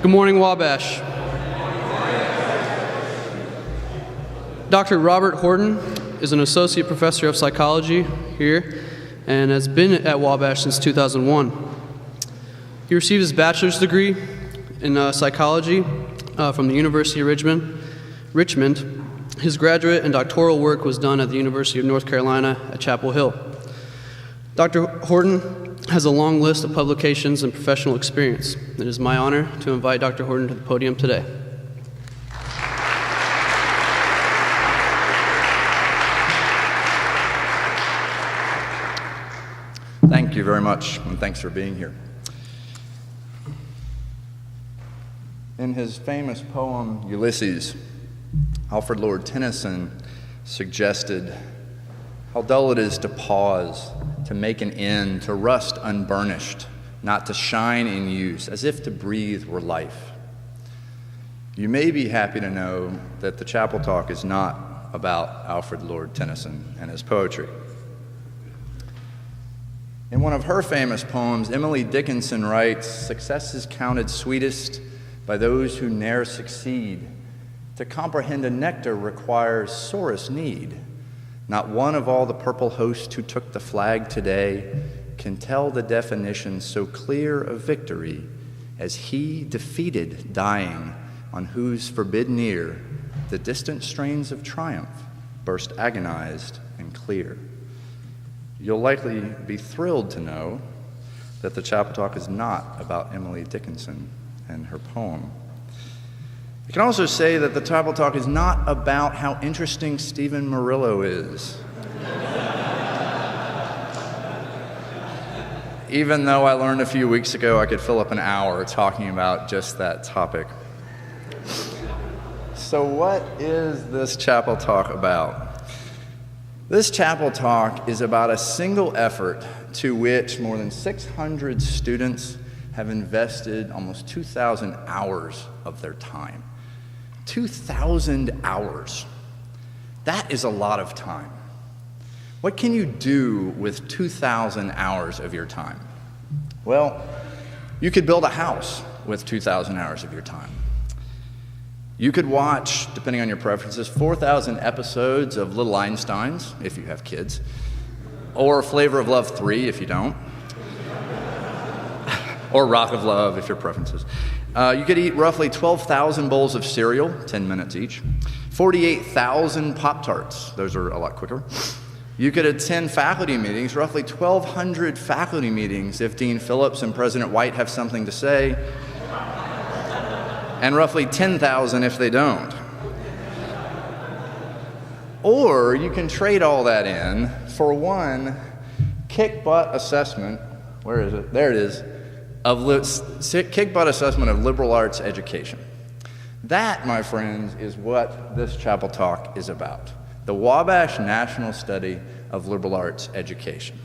Good morning, Wabash. Dr. Robert Horton is an associate professor of psychology here and has been at Wabash since 2001. He received his bachelor's degree in psychology from the University of Richmond. His graduate and doctoral work was done at the University of North Carolina at Chapel Hill. Dr. Horton has a long list of publications and professional experience. It is my honor to invite Dr. Horton to the podium today. Thank you very much, and thanks for being here. In his famous poem, Ulysses, Alfred Lord Tennyson suggested how dull it is to pause, to make an end, to rust unburnished, not to shine in use, as if to breathe were life. You may be happy to know that the Chapel Talk is not about Alfred Lord Tennyson and his poetry. In one of her famous poems, Emily Dickinson writes, "Success is counted sweetest by those who ne'er succeed. To comprehend a nectar requires sorest need. Not one of all the purple host who took the flag today can tell the definition so clear of victory as he defeated dying, on whose forbidden ear the distant strains of triumph burst agonized and clear." You'll likely be thrilled to know that the Chapel Talk is not about Emily Dickinson and her poem. I can also say that the Chapel Talk is not about how interesting Stephen Murillo is. Even though I learned a few weeks ago I could fill up an hour talking about just that topic. So what is this Chapel Talk about? This Chapel Talk is about a single effort to which more than 600 students have invested almost 2,000 hours of their time. 2,000 hours. That is a lot of time. What can you do with 2,000 hours of your time? Well, you could build a house with 2,000 hours of your time. You could watch, depending on your preferences, 4,000 episodes of Little Einsteins, if you have kids, or Flavor of Love 3, if you don't, or Rock of Love, if your preferences. You could eat roughly 12,000 bowls of cereal, 10 minutes each, 48,000 Pop-Tarts, those are a lot quicker. You could attend faculty meetings, roughly 1,200 faculty meetings if Dean Phillips and President White have something to say, and roughly 10,000 if they don't. Or you can trade all that in for one kick-butt assessment, where is it? There it is, kick-butt assessment of liberal arts education. That, my friends, is what this Chapel Talk is about. The Wabash National Study of Liberal Arts Education.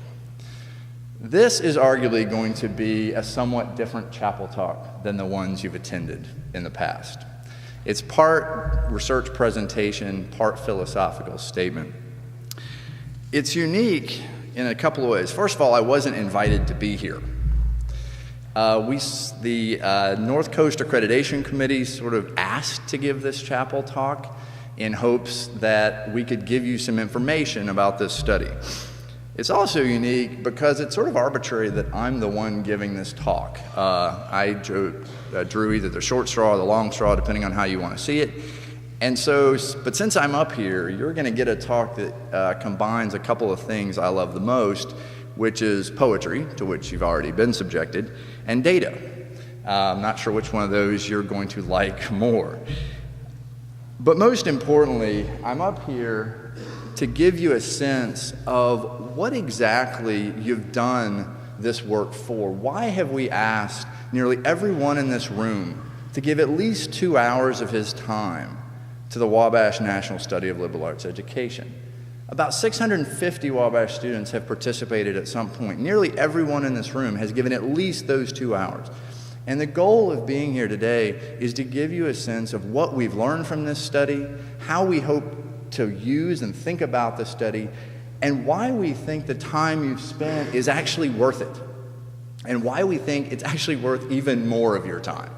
This is arguably going to be a somewhat different Chapel Talk than the ones you've attended in the past. It's part research presentation, part philosophical statement. It's unique in a couple of ways. First of all, I wasn't invited to be here. The North Coast Accreditation Committee sort of asked to give this Chapel Talk in hopes that we could give you some information about this study. It's also unique because it's sort of arbitrary that I'm the one giving this talk. I drew either the short straw or the long straw, depending on how you want to see it. And so, but since I'm up here, you're going to get a talk that combines a couple of things I love the most, which is poetry, to which you've already been subjected, and data. I'm not sure which one of those you're going to like more. But most importantly, I'm up here to give you a sense of what exactly you've done this work for. Why have we asked nearly everyone in this room to give at least 2 hours of his time to the Wabash National Study of Liberal Arts Education? About 650 Wabash students have participated at some point. Nearly everyone in this room has given at least those 2 hours. And the goal of being here today is to give you a sense of what we've learned from this study, how we hope to use and think about the study, and why we think the time you've spent is actually worth it, and why we think it's actually worth even more of your time.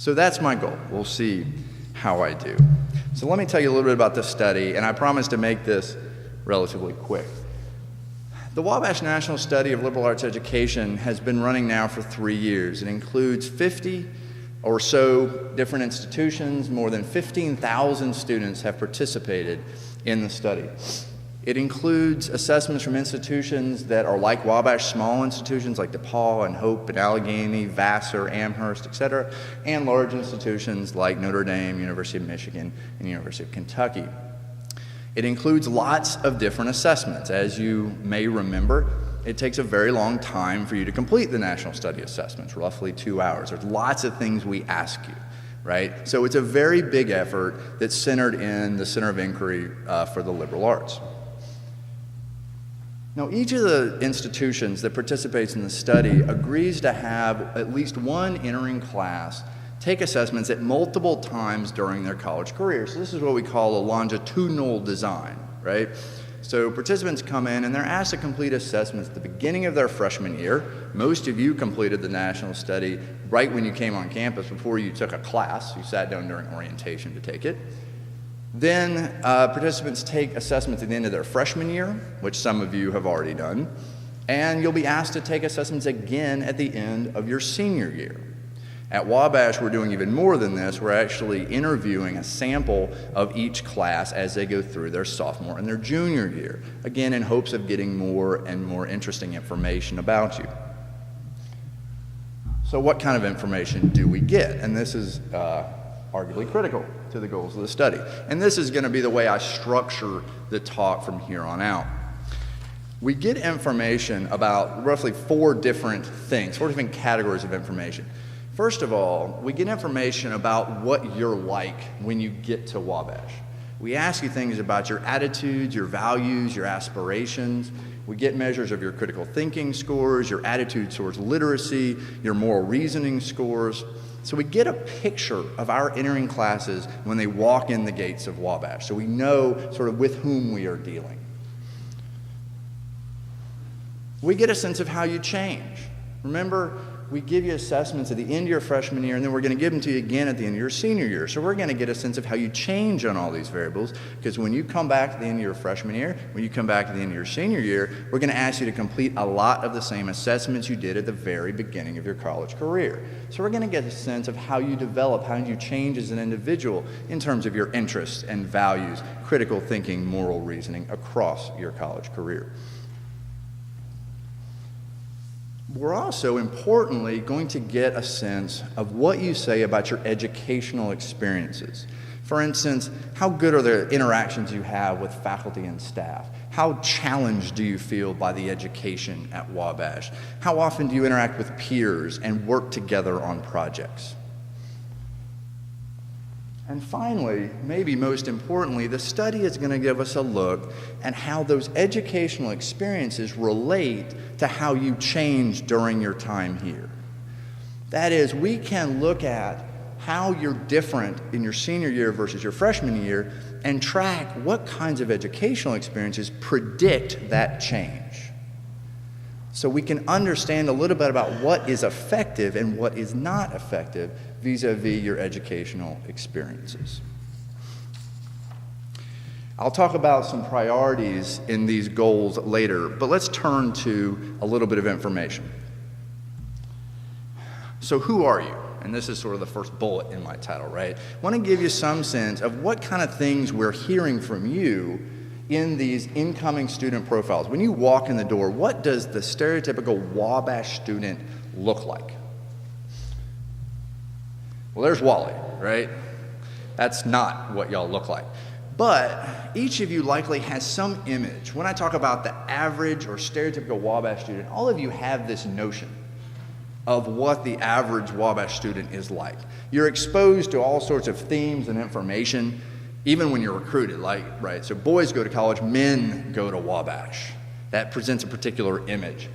So that's my goal. We'll see how I do. So let me tell you a little bit about this study, and I promise to make this relatively quick. The Wabash National Study of Liberal Arts Education has been running now for 3 years. It includes 50 or so different institutions. More than 15,000 students have participated in the study. It includes assessments from institutions that are like Wabash, small institutions like DePaul and Hope and Allegheny, Vassar, Amherst, etc., and large institutions like Notre Dame, University of Michigan, and University of Kentucky. It includes lots of different assessments. As you may remember, it takes a very long time for you to complete the national study assessments, roughly 2 hours. There's lots of things we ask you, right? So it's a very big effort that's centered in the Center of Inquiry for the Liberal Arts. Now, each of the institutions that participates in the study agrees to have at least one entering class take assessments at multiple times during their college career. So this is what we call a longitudinal design, right? So participants come in and they're asked to complete assessments at the beginning of their freshman year. Most of you completed the national study right when you came on campus before you took a class. You sat down during orientation to take it. Then participants take assessments at the end of their freshman year, which some of you have already done, and you'll be asked to take assessments again at the end of your senior year. At Wabash, we're doing even more than this. We're actually interviewing a sample of each class as they go through their sophomore and their junior year, again in hopes of getting more and more interesting information about you. So what kind of information do we get? And this is arguably critical to the goals of the study. And this is going to be the way I structure the talk from here on out. We get information about roughly 4 different things, 4 different categories of information. First of all, we get information about what you're like when you get to Wabash. We ask you things about your attitudes, your values, your aspirations. We get measures of your critical thinking scores, your attitude towards literacy, your moral reasoning scores. So we get a picture of our entering classes when they walk in the gates of Wabash, so we know sort of with whom we are dealing. We get a sense of how you change. Remember, we give you assessments at the end of your freshman year, and then we're going to give them to you again at the end of your senior year. So we're going to get a sense of how you change on all these variables, because when you come back at the end of your freshman year, when you come back at the end of your senior year, we're going to ask you to complete a lot of the same assessments you did at the very beginning of your college career. So we're going to get a sense of how you develop, how you change as an individual in terms of your interests and values, critical thinking, moral reasoning across your college career. We're also, importantly, going to get a sense of what you say about your educational experiences. For instance, how good are the interactions you have with faculty and staff? How challenged do you feel by the education at Wabash? How often do you interact with peers and work together on projects? And finally, maybe most importantly, the study is going to give us a look at how those educational experiences relate to how you change during your time here. That is, we can look at how you're different in your senior year versus your freshman year and track what kinds of educational experiences predict that change. So we can understand a little bit about what is effective and what is not effective vis-a-vis your educational experiences. I'll talk about some priorities in these goals later, but let's turn to a little bit of information. So who are you? And this is sort of the first bullet in my title, right? I want to give you some sense of what kind of things we're hearing from you in these incoming student profiles. When you walk in the door, what does the stereotypical Wabash student look like? Well, there's Wally, right? That's not what y'all look like. But each of you likely has some image. When I talk about the average or stereotypical Wabash student, all of you have this notion of what the average Wabash student is like. You're exposed to all sorts of themes and information, even when you're recruited, right? So boys go to college, men go to Wabash. That presents a particular image.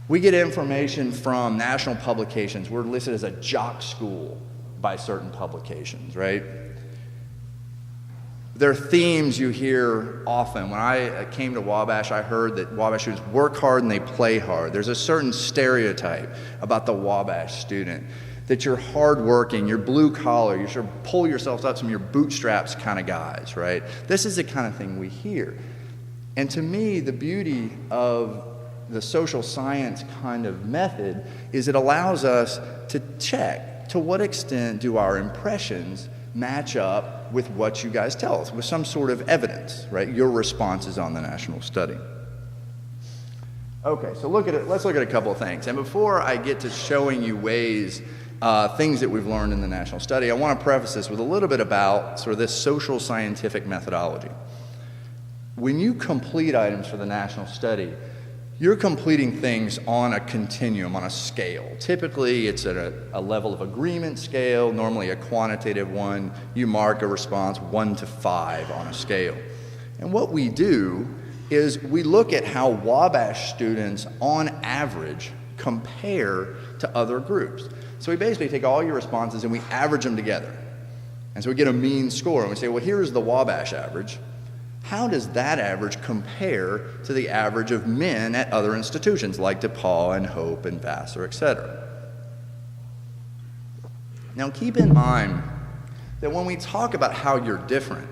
We get information from national publications. We're listed as a jock school by certain publications, right? There are themes you hear often. When I came to Wabash, I heard that Wabash students work hard and they play hard. There's a certain stereotype about the Wabash student. that you're hardworking, you're blue collar, you sort of pull yourselves up from your bootstraps kind of guys, right? This is the kind of thing we hear. And to me, the beauty of the social science kind of method is it allows us to check to what extent do our impressions match up with what you guys tell us, with some sort of evidence, right? Your responses on the national study. Okay, so let's look at a couple of things. And before I get to showing you ways, things that we've learned in the national study, I want to preface this with a little bit about sort of this social scientific methodology. When you complete items for the national study, you're completing things on a continuum, on a scale. Typically, it's at a level of agreement scale, normally a quantitative one. You mark a response 1 to 5 on a scale. And what we do is we look at how Wabash students, on average, compare to other groups. So we basically take all your responses and we average them together. And so we get a mean score, and we say, well, here's the Wabash average. How does that average compare to the average of men at other institutions like DePaul and Hope and Vassar, et cetera? Now keep in mind that when we talk about how you're different,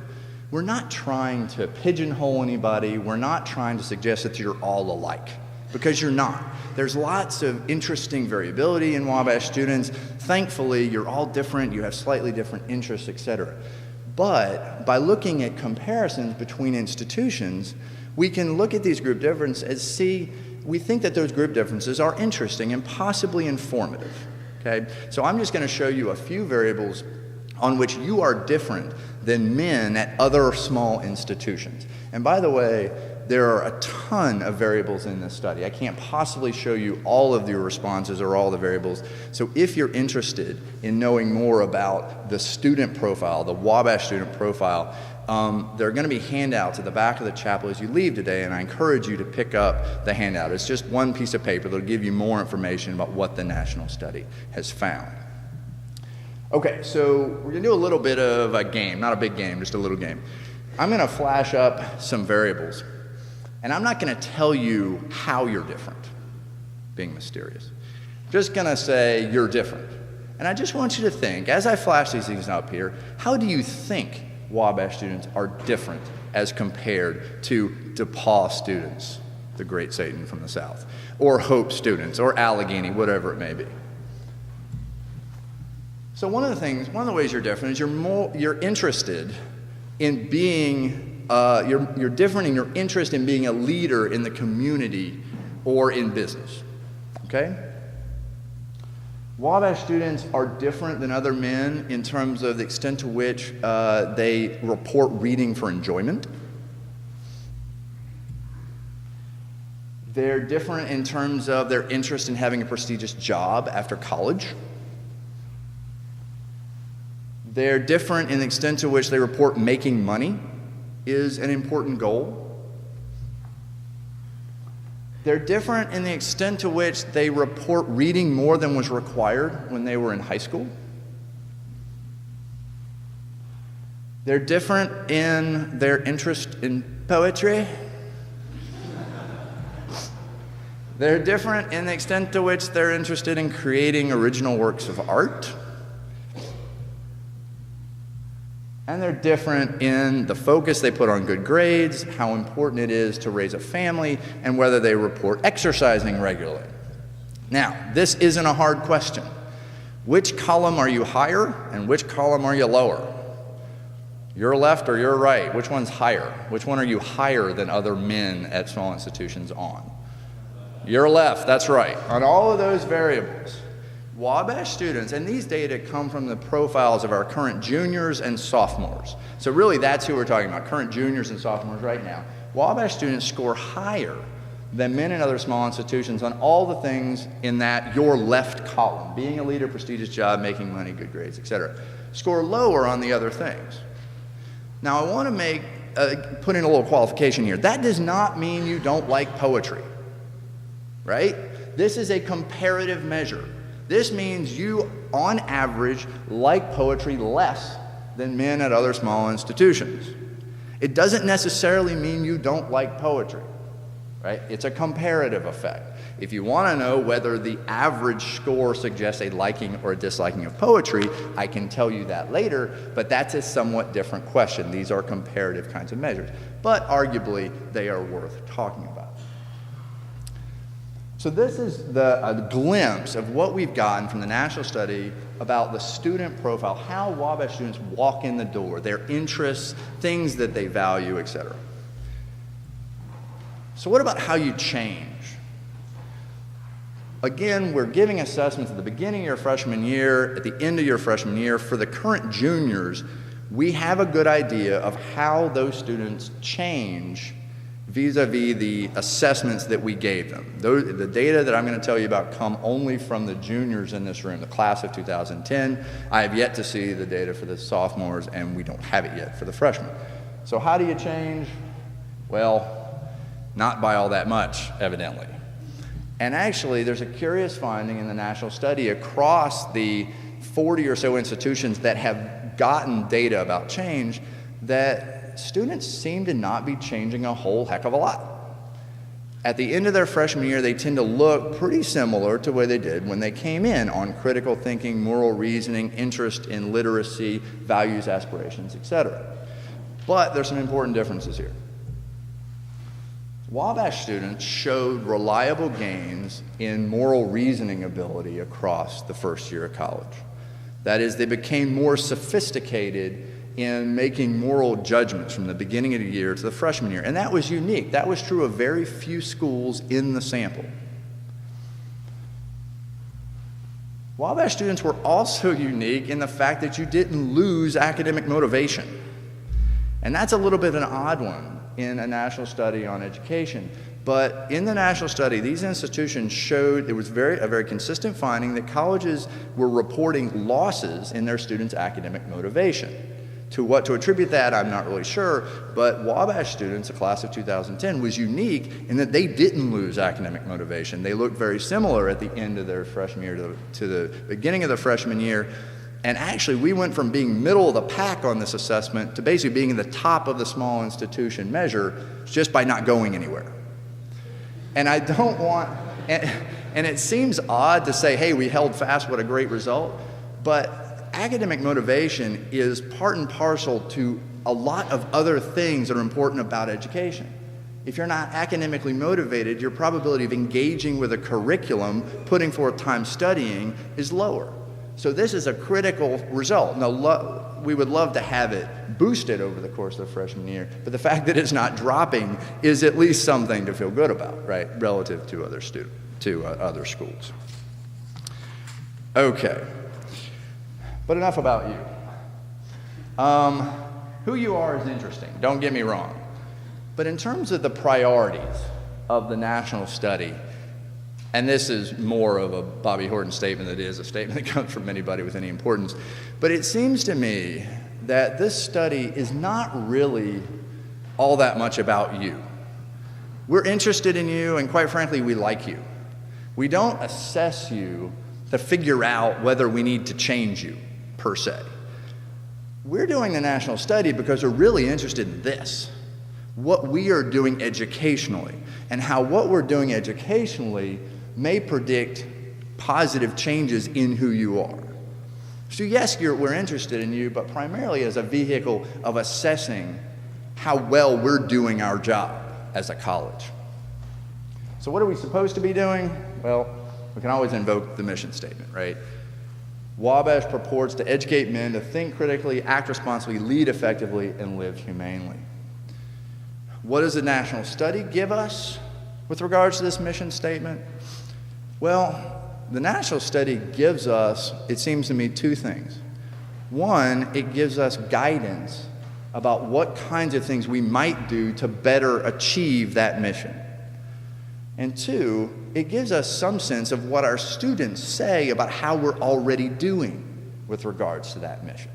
we're not trying to pigeonhole anybody. We're not trying to suggest that you're all alike, because you're not. There's lots of interesting variability in Wabash students. Thankfully, you're all different. You have slightly different interests, et cetera. But by looking at comparisons between institutions, we can look at these group differences and we think that those group differences are interesting and possibly informative. Okay? So I'm just going to show you a few variables on which you are different than men at other small institutions. And by the way, there are a ton of variables in this study. I can't possibly show you all of your responses or all the variables. So if you're interested in knowing more about the student profile, the Wabash student profile, there are going to be handouts at the back of the chapel as you leave today, and I encourage you to pick up the handout. It's just one piece of paper that'll give you more information about what the national study has found. Okay, so we're going to do a little bit of a game, not a big game, just a little game. I'm going to flash up some variables. And I'm not going to tell you how you're different, being mysterious. I'm just going to say you're different. And I just want you to think, as I flash these things up here, how do you think Wabash students are different as compared to DePaul students, the great Satan from the South, or Hope students, or Allegheny, whatever it may be? So one of the ways you're different is you're interested in being you're different in your interest in being a leader in the community or in business, okay? Wabash students are different than other men in terms of the extent to which they report reading for enjoyment. They're different in terms of their interest in having a prestigious job after college. They're different in the extent to which they report making money is an important goal. They're different in the extent to which they report reading more than was required when they were in high school. They're different in their interest in poetry. They're different in the extent to which they're interested in creating original works of art. And they're different in the focus they put on good grades, how important it is to raise a family, and whether they report exercising regularly. Now, this isn't a hard question. Which column are you higher and which column are you lower? Your left or your right? Which one's higher? Which one are you higher than other men at small institutions on? Your left, that's right. On all of those variables, Wabash students, and these data come from the profiles of our current juniors and sophomores. So really that's who we're talking about, current juniors and sophomores right now. Wabash students score higher than men in other small institutions on all the things in that your left column, being a leader, prestigious job, making money, good grades, etc. Score lower on the other things. Now I want to put in a little qualification here. That does not mean you don't like poetry, right? This is a comparative measure. This means you, on average, like poetry less than men at other small institutions. It doesn't necessarily mean you don't like poetry, right? It's a comparative effect. If you want to know whether the average score suggests a liking or a disliking of poetry, I can tell you that later, but that's a somewhat different question. These are comparative kinds of measures, but arguably they are worth talking about. So this is a glimpse of what we've gotten from the national study about the student profile, how Wabash students walk in the door, their interests, things that they value, etc. So what about how you change? Again, we're giving assessments at the beginning of your freshman year, at the end of your freshman year. For the current juniors, we have a good idea of how those students change vis-a-vis the assessments that we gave them. The data that I'm going to tell you about come only from the juniors in this room, the class of 2010. I have yet to see the data for the sophomores, and we don't have it yet for the freshmen. So how do you change? Well, not by all that much, evidently. And actually, there's a curious finding in the national study across the 40 or so institutions that have gotten data about change that students seem to not be changing a whole heck of a lot. At the end of their freshman year, they tend to look pretty similar to where they did when they came in on critical thinking, moral reasoning, interest in literacy, values, aspirations, etc. But there's some important differences here. Wabash students showed reliable gains in moral reasoning ability across the first year of college. That is, they became more sophisticated in making moral judgments from the beginning of the year to the freshman year. And that was unique. That was true of very few schools in the sample. Wabash students were also unique in the fact that you didn't lose academic motivation. And that's a little bit of an odd one in a national study on education. But in the national study, these institutions showed, it was a very consistent finding that colleges were reporting losses in their students' academic motivation. To what to attribute that, I'm not really sure, but Wabash students, the class of 2010, was unique in that they didn't lose academic motivation. They looked very similar at the end of their freshman year to the beginning of the freshman year. And actually, we went from being middle of the pack on this assessment to basically being in the top of the small institution measure just by not going anywhere. And I don't want, and it seems odd to say, hey, we held fast, what a great result, but academic motivation is part and parcel to a lot of other things that are important about education. If you're not academically motivated, your probability of engaging with a curriculum, putting forth time studying, is lower. So this is a critical result. Now, we would love to have it boosted over the course of the freshman year, but the fact that it's not dropping is at least something to feel good about, right, relative to other schools. Okay. But enough about you. Who you are is interesting, don't get me wrong. But in terms of the priorities of the national study, and this is more of a Bobby Horton statement than it is a statement that comes from anybody with any importance, but it seems to me that this study is not really all that much about you. We're interested in you, and quite frankly, we like you. We don't assess you to figure out whether we need to change you, per se. We're doing the national study because we're really interested in this, what we are doing educationally, and how what we're doing educationally may predict positive changes in who you are. So yes, we're interested in you, but primarily as a vehicle of assessing how well we're doing our job as a college. So what are we supposed to be doing? Well, we can always invoke the mission statement, right? Wabash purports to educate men to think critically, act responsibly, lead effectively, and live humanely. What does the national study give us with regards to this mission statement? Well, the national study gives us, it seems to me, two things. One, it gives us guidance about what kinds of things we might do to better achieve that mission. And two, it gives us some sense of what our students say about how we're already doing with regards to that mission.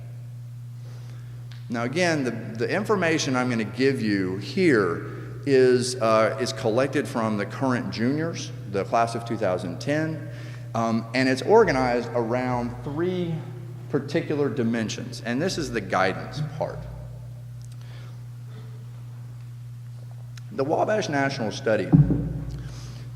Now again, the information I'm going to give you here is collected from the current juniors, the class of 2010, and it's organized around three particular dimensions, and this is the guidance part. The Wabash National Study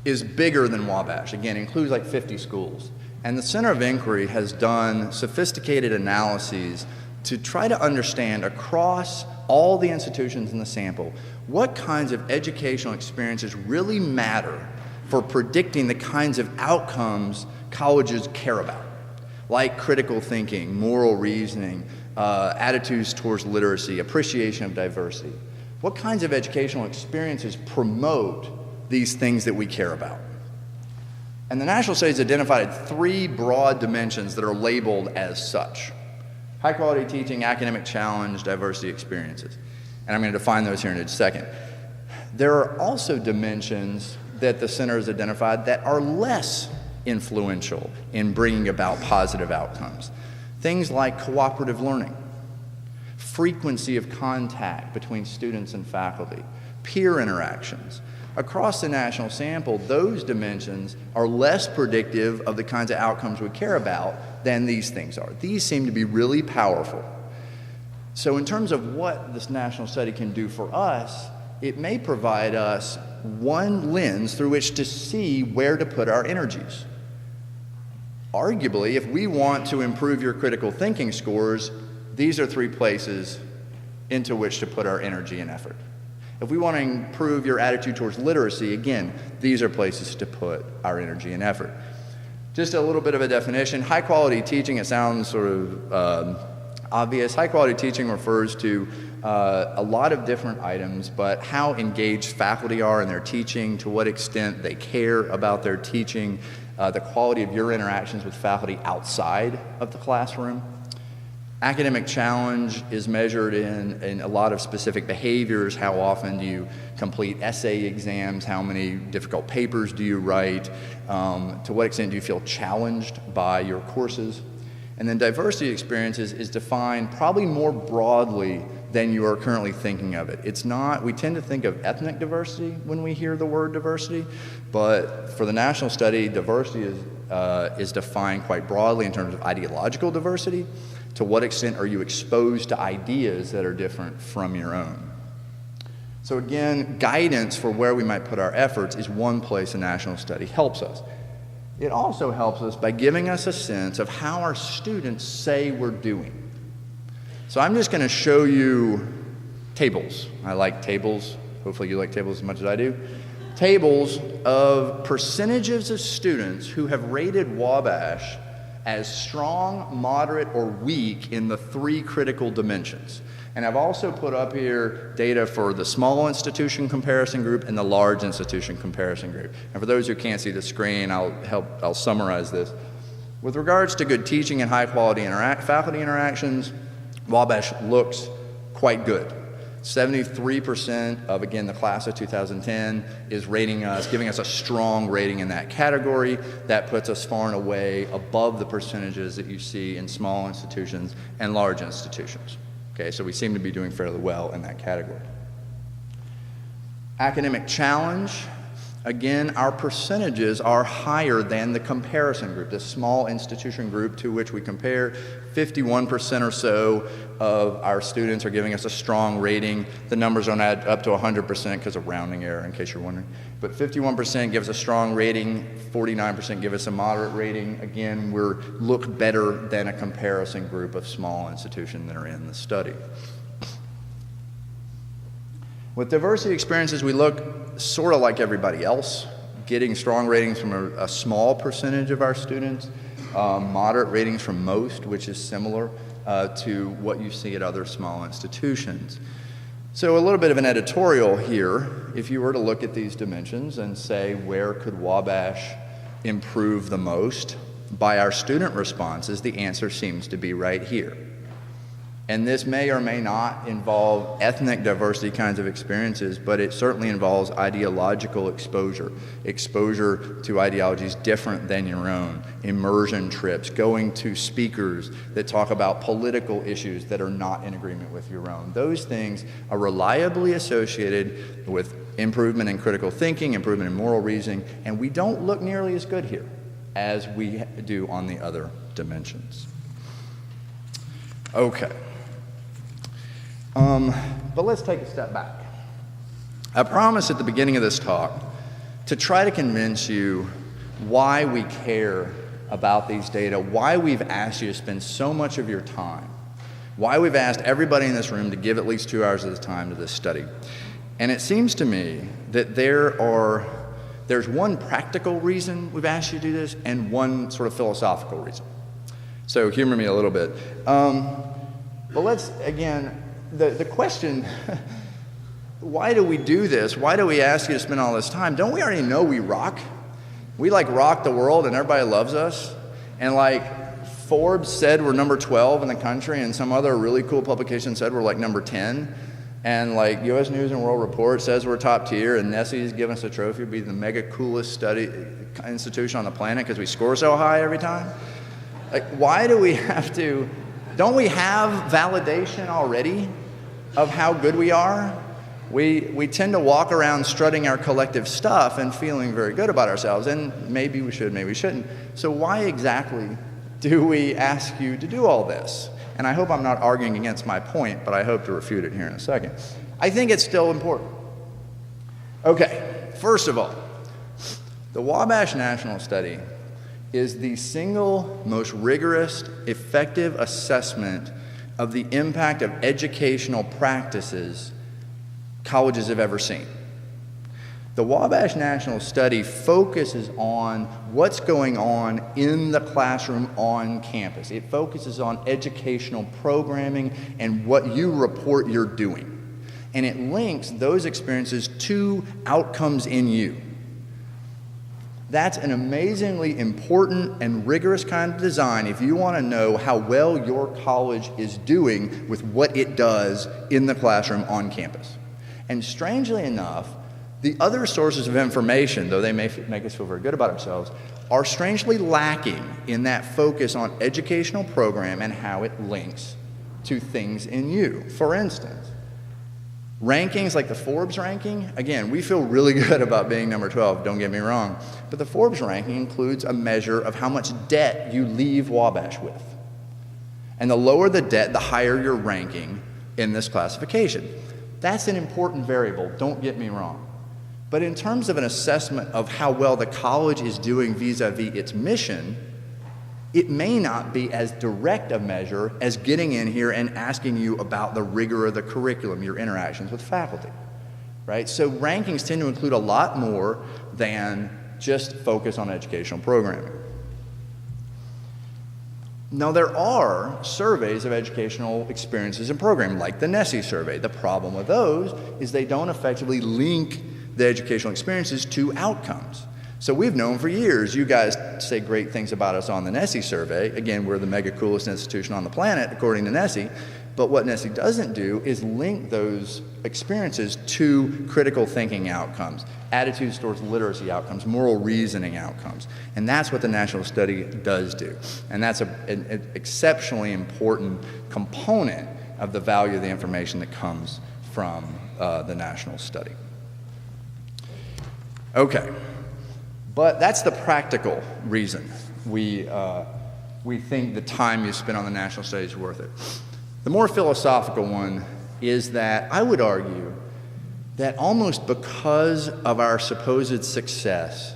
is bigger than Wabash. Again, it includes like 50 schools. And the Center of Inquiry has done sophisticated analyses to try to understand across all the institutions in the sample what kinds of educational experiences really matter for predicting the kinds of outcomes colleges care about, like critical thinking, moral reasoning, attitudes towards literacy, appreciation of diversity. What kinds of educational experiences promote these things that we care about? And the national studies identified 3 broad dimensions that are labeled as such: high quality teaching, academic challenge, diversity experiences. And I'm going to define those here in a second. There are also dimensions that the center has identified that are less influential in bringing about positive outcomes. Things like cooperative learning, frequency of contact between students and faculty, peer interactions. Across the national sample, those dimensions are less predictive of the kinds of outcomes we care about than these things are. These seem to be really powerful. So in terms of what this national study can do for us, it may provide us one lens through which to see where to put our energies. Arguably, if we want to improve your critical thinking scores, these are 3 places into which to put our energy and effort. If we want to improve your attitude towards literacy, again, these are places to put our energy and effort. Just a little bit of a definition. High quality teaching, it sounds sort of obvious. High quality teaching refers to a lot of different items, but how engaged faculty are in their teaching, to what extent they care about their teaching, the quality of your interactions with faculty outside of the classroom. Academic challenge is measured in a lot of specific behaviors. How often do you complete essay exams? How many difficult papers do you write? To what extent do you feel challenged by your courses? And then diversity experiences is defined probably more broadly than you are currently thinking of it. It's not, we tend to think of ethnic diversity when we hear the word diversity, but for the national study, diversity is defined quite broadly in terms of ideological diversity. To what extent are you exposed to ideas that are different from your own? So again, guidance for where we might put our efforts is one place a national study helps us. It also helps us by giving us a sense of how our students say we're doing. So I'm just going to show you tables. I like tables. Hopefully you like tables as much as I do. Tables of percentages of students who have rated Wabash as strong, moderate, or weak in the 3 critical dimensions. And I've also put up here data for the small institution comparison group and the large institution comparison group. And for those who can't see the screen, I'll summarize this. With regards to good teaching and high quality faculty interactions, Wabash looks quite good. 73% of, again, the class of 2010 is rating us, giving us a strong rating in that category. That puts us far and away above the percentages that you see in small institutions and large institutions. Okay, so we seem to be doing fairly well in that category. Academic challenge, again, our percentages are higher than the comparison group, the small institution group to which we compare. 51% or so of our students are giving us a strong rating. The numbers don't add up to 100% because of rounding error, in case you're wondering. But 51% give us a strong rating, 49% give us a moderate rating. Again, we look better than a comparison group of small institutions that are in the study. With diversity experiences, we look sort of like everybody else, getting strong ratings from a small percentage of our students, moderate ratings from most, which is similar to what you see at other small institutions. So a little bit of an editorial here. If you were to look at these dimensions and say, where could Wabash improve the most? By our student responses, the answer seems to be right here. And this may or may not involve ethnic diversity kinds of experiences, but it certainly involves ideological exposure to ideologies different than your own, immersion trips, going to speakers that talk about political issues that are not in agreement with your own. Those things are reliably associated with improvement in critical thinking, improvement in moral reasoning, and we don't look nearly as good here as we do on the other dimensions. Okay. But let's take a step back. I promised at the beginning of this talk to try to convince you why we care about these data, why we've asked you to spend so much of your time, why we've asked everybody in this room to give at least 2 hours of the time to this study. And it seems to me that there's one practical reason we've asked you to do this and one sort of philosophical reason. So humor me a little bit. But let's, again, the question, why do we do this? Why do we ask you to spend all this time? Don't we already know we rock? We like rock the world and everybody loves us. And like Forbes said we're number 12 in the country, and some other really cool publication said we're like number 10. And like U.S. News and World Report says we're top tier, and Nessie's given us a trophy to be the mega coolest study institution on the planet because we score so high every time. Like, why do we have to? Don't we have validation already of how good we are? We tend to walk around strutting our collective stuff and feeling very good about ourselves, and maybe we should, maybe we shouldn't. So why exactly do we ask you to do all this? And I hope I'm not arguing against my point, but I hope to refute it here in a second. I think it's still important. Okay, first of all, the Wabash National Study is the single most rigorous, effective assessment of the impact of educational practices colleges have ever seen. The Wabash National Study focuses on what's going on in the classroom on campus. It focuses on educational programming and what you report you're doing. And it links those experiences to outcomes in you. That's an amazingly important and rigorous kind of design if you want to know how well your college is doing with what it does in the classroom on campus. And strangely enough, the other sources of information, though they may make us feel very good about ourselves, are strangely lacking in that focus on educational program and how it links to things in you. For instance, rankings like the Forbes ranking, again, we feel really good about being number 12, don't get me wrong, but the Forbes ranking includes a measure of how much debt you leave Wabash with. And the lower the debt, the higher your ranking in this classification. That's an important variable, don't get me wrong. But in terms of an assessment of how well the college is doing vis-a-vis its mission, it may not be as direct a measure as getting in here and asking you about the rigor of the curriculum, your interactions with faculty, right? So rankings tend to include a lot more than just focus on educational programming. Now, there are surveys of educational experiences and programming, like the Nessie survey. The problem with those is they don't effectively link the educational experiences to outcomes. So we've known for years, you guys say great things about us on the Nessie survey. Again, we're the mega coolest institution on the planet, according to Nessie. But what Nessie doesn't do is link those experiences to critical thinking outcomes, attitudes towards literacy outcomes, moral reasoning outcomes. And that's what the national study does do. And that's an exceptionally important component of the value of the information that comes from the national study. Okay, but that's the practical reason we think the time you spend on the national study is worth it. The more philosophical one is that I would argue that almost because of our supposed success,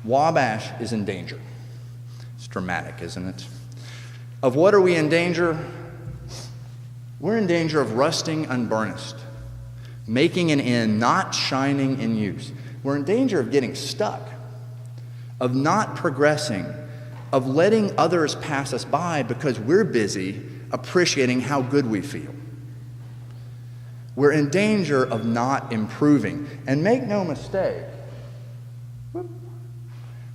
Wabash is in danger. It's dramatic, isn't it? Of what are we in danger? We're in danger of rusting unburnished, making an end, not shining in use. We're in danger of getting stuck, of not progressing, of letting others pass us by because we're busy appreciating how good we feel. We're in danger of not improving. And make no mistake,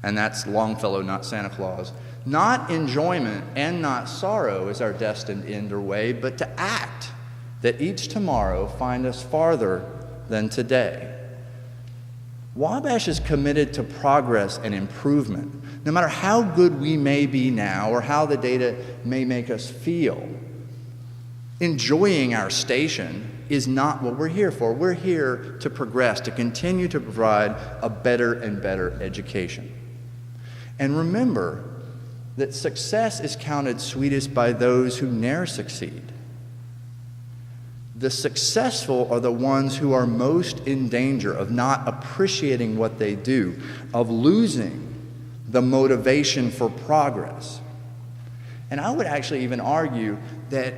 and that's Longfellow, not Santa Claus, not enjoyment and not sorrow is our destined end or way, but to act, that each tomorrow find us farther than today. Wabash is committed to progress and improvement. No matter how good we may be now or how the data may make us feel, enjoying our station is not what we're here for. We're here to progress, to continue to provide a better and better education. And remember that success is counted sweetest by those who ne'er succeed. the successful are the ones who are most in danger of not appreciating what they do, of losing the motivation for progress. And I would actually even argue that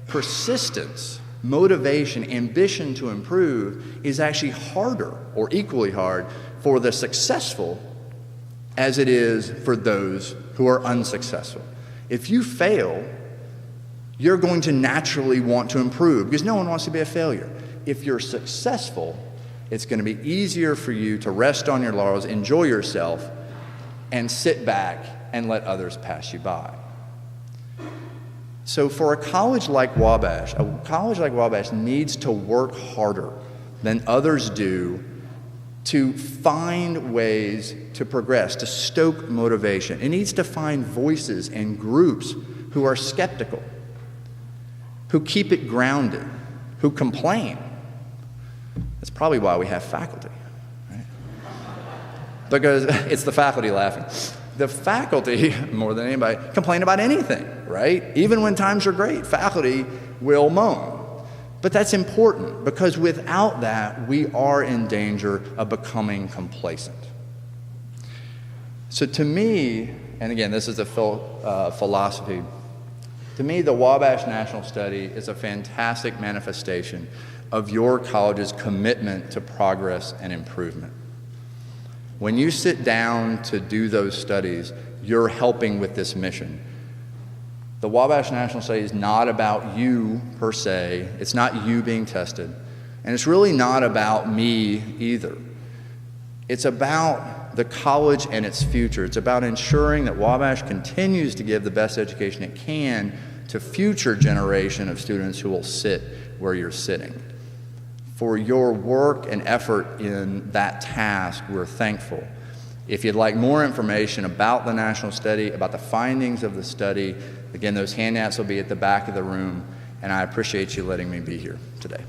persistence, motivation, ambition to improve is actually harder or equally hard for the successful as it is for those who are unsuccessful. If you fail, you're going to naturally want to improve because no one wants to be a failure. If you're successful, it's going to be easier for you to rest on your laurels, enjoy yourself, and sit back and let others pass you by. So for a college like Wabash needs to work harder than others do to find ways to progress, to stoke motivation. It needs to find voices and groups who are skeptical, who keep it grounded, who complain. That's probably why we have faculty, right? Because it's the faculty laughing. The faculty, more than anybody, complain about anything, right? Even when times are great, faculty will moan. But that's important because without that, we are in danger of becoming complacent. So to me, and again, this is a philosophy, to me, the Wabash National Study is a fantastic manifestation of your college's commitment to progress and improvement. When you sit down to do those studies, you're helping with this mission. The Wabash National Study is not about you per se. It's not you being tested. And it's really not about me either. It's about the college and its future. It's about ensuring that Wabash continues to give the best education it can to future generation of students who will sit where you're sitting. For your work and effort in that task, we're thankful. If you'd like more information about the National Study, about the findings of the study, again, those handouts will be at the back of the room, and I appreciate you letting me be here today.